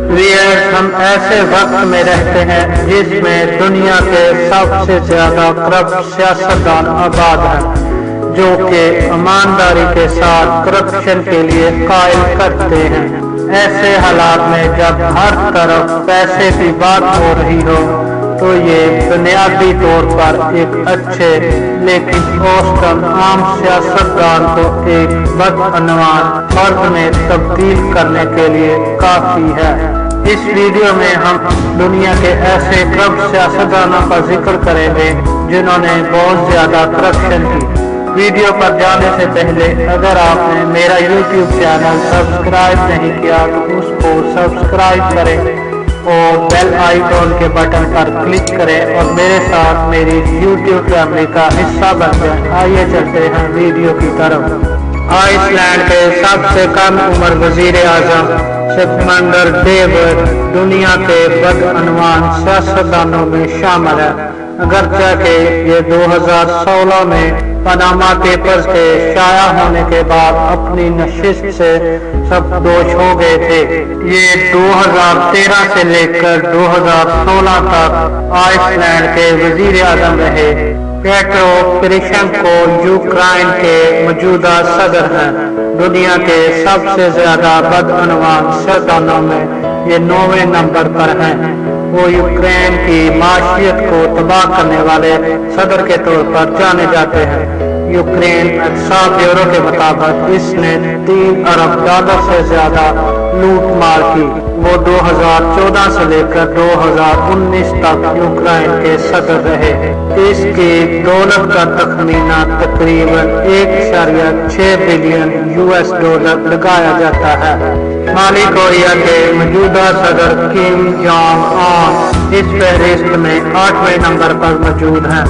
Wears ہم ایسے وقت میں رہتے ہیں جس میں دنیا کے سب سے زیادہ کرپٹ سیاستدان آباد ہیں جو کہ ایمانداری کے ساتھ کرپشن کے لیے قائل کرتے ہیں۔ ایسے حالات میں جب ہر طرف پیسے کی بات ہو رہی ہو تو یہ بنیادی طور پر ایک اچھے لیکن اوسطاً عام سیاستدان کو ایک بدعنوان فرد میں تبدیل کرنے کے لیے کافی ہے۔ اس ویڈیو میں ہم دنیا کے ایسے کرپٹ سیاستدانوں کا ذکر کریں گے جنہوں نے بہت زیادہ کرپشن کی۔ ویڈیو پر جانے سے پہلے اگر آپ نے میرا یوٹیوب چینل سبسکرائب نہیں کیا تو اس کو سبسکرائب کریں اور بیل آئیکن کے بٹن پر کلک کریں اور میرے ساتھ میری یوٹیوب فیملی کا حصہ بن جائیں۔ آئیے چلتے ہیں ویڈیو کی طرف۔ آئس لینڈ کے سب سے کم عمر وزیر اعظم سکندر ڈیوڈ دنیا کے بدعنوان سیاستدانوں میں شامل ہے، اگرچہ کہ یہ 2016 میں پاناما پیپرز کے شائع ہونے کے بعد اپنی نشست سے سبکدوش ہو گئے تھے۔ یہ 2013 سے لے کر 2016 تک آئس لینڈ کے وزیر اعظم رہے۔ پیٹرو پوروشینکو یوکرائن کے موجودہ صدر ہیں۔ دنیا کے سب سے زیادہ بدعنوان سیاستدانوں میں یہ 9ویں نمبر پر ہیں۔ وہ یوکرین کی معیشت کو تباہ کرنے والے صدر کے طور پر جانے جاتے ہیں۔ یوکرین اقتصاد بیورو کے مطابق اس نے $3 ارب سے زیادہ لوٹ مار کی۔ وہ 2014 سے لے کر 2019 تک یوکرائن کے صدر رہے۔ اس کی دولت کا تخمینہ تقریباً $1.6 بلین لگایا جاتا ہے۔ شمالی کوریا کے موجودہ صدر کم جونگ ان اس فہرست میں 8ویں نمبر پر موجود ہیں۔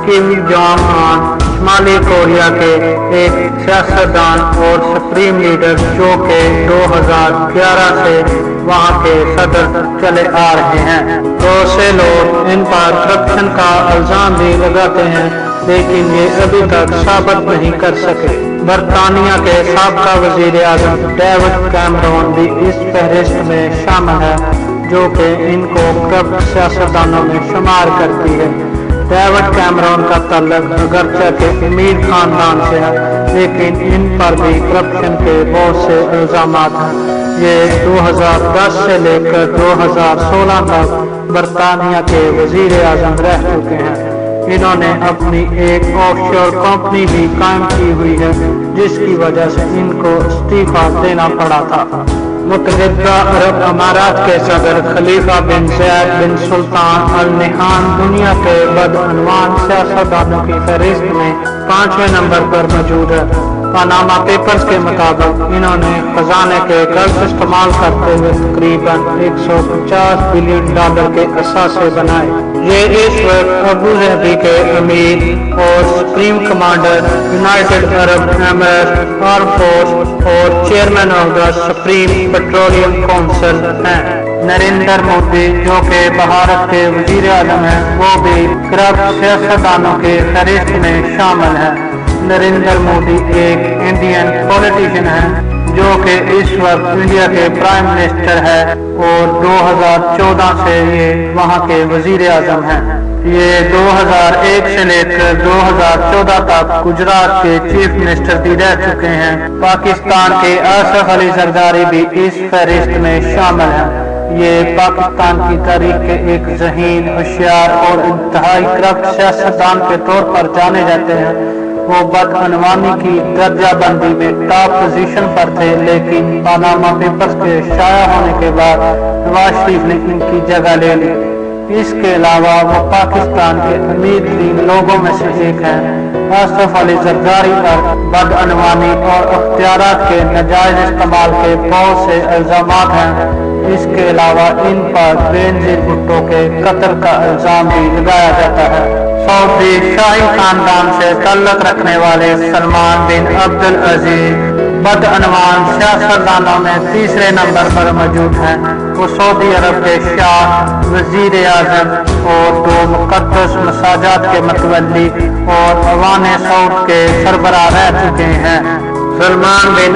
کم جونگ ان شمالی کوریا کے ایک سیاستدان اور سپریم لیڈر جو کہ 2011 سے وہاں کے صدر چلے آ رہے ہیں۔ بہت سے لوگ ان پر کرپشن کا الزام بھی لگاتے ہیں لیکن یہ ابھی تک ثابت نہیں کر سکے۔ برطانیہ کے سابقہ وزیر اعظم ڈیوڈ کیمرون بھی اس فہرست میں شامل ہے جو کہ ان کو کرپٹ سیاستدانوں میں شمار کرتی ہے۔ ڈیوڈ کیمرون کا تعلق اگرچہ کہ امیر خاندان سے ہے لیکن ان پر بھی کرپشن کے بہت سے الزامات ہیں۔ یہ 2010 سے لے کر 2016 تک برطانیہ کے وزیر اعظم رہ چکے ہیں۔ انہوں نے اپنی ایک آف شور کمپنی بھی قائم کی ہوئی ہے جس کی وجہ سے ان کو استعفیٰ دینا پڑا تھا۔ متحدہ عرب امارات کے صدر خلیفہ بن زید بن سلطان ال نہیان دنیا کے بدعنوان سیاستدانوں کی فہرست میں 5ویں نمبر پر موجود ہے۔ پاناما پیپرز کے مطابق انہوں نے خزانے کے غلط استعمال کرتے ہوئے تقریباً $150 بلین کے اثاثے بنائے۔ یہ اس وقت ابو ظہبی کے امیر اور سپریم کمانڈر یونائیٹڈ عرب ایمریٹس آرم فورس اور chairman of the supreme petroleum council ہیں۔ نریندر مودی جو کہ بھارت کے وزیر اعظم ہیں وہ بھی کرپٹ سیاستدانوں کے فہرست میں شامل ہیں۔ نریندر مودی ایک انڈین پولیٹیشین ہے جو کہ اس وقت انڈیا کے پرائم منسٹر ہے اور 2014 سے یہ وہاں کے وزیر اعظم ہیں۔ یہ 2001 سے لے کر 2014 تک گجرات کے چیف منسٹر بھی رہ چکے ہیں۔ پاکستان کے آصف علی زرداری بھی اس فہرست میں شامل ہیں۔ یہ پاکستان کی تاریخ کے ایک ذہین، ہوشیار اور انتہائی کرپٹ سیاستدان کے طور پر جانے جاتے ہیں۔ وہ بدعنوانی کی درجہ بندی میں ٹاپ پوزیشن پر تھے لیکن پاناما پیپرز کے شائع ہونے کے بعد نواز شریف نے ان کی جگہ لے لی۔ اس کے علاوہ وہ پاکستان کے امیر ترین لوگوں میں سے ایک ہیں۔ آصف علی زرداری پر بدعنوانی اور اختیارات کے ناجائز استعمال کے بہت سے الزامات ہیں۔ اس کے علاوہ ان پر بینظیر بھٹو کے قتل کا الزام بھی لگایا جاتا ہے۔ سعودی شاہی خاندان سے تعلق رکھنے والے سلمان بن عبدالعزیز بدعنوان سیاستدانوں میں 3رے نمبر پر موجود ہیں۔ وہ سعودی عرب کے شاہ، وزیر اعظم اور 2 مقدس مساجد کے متولی اور ایوان سعود کے سربراہ رہ چکے ہیں۔ سلمان بن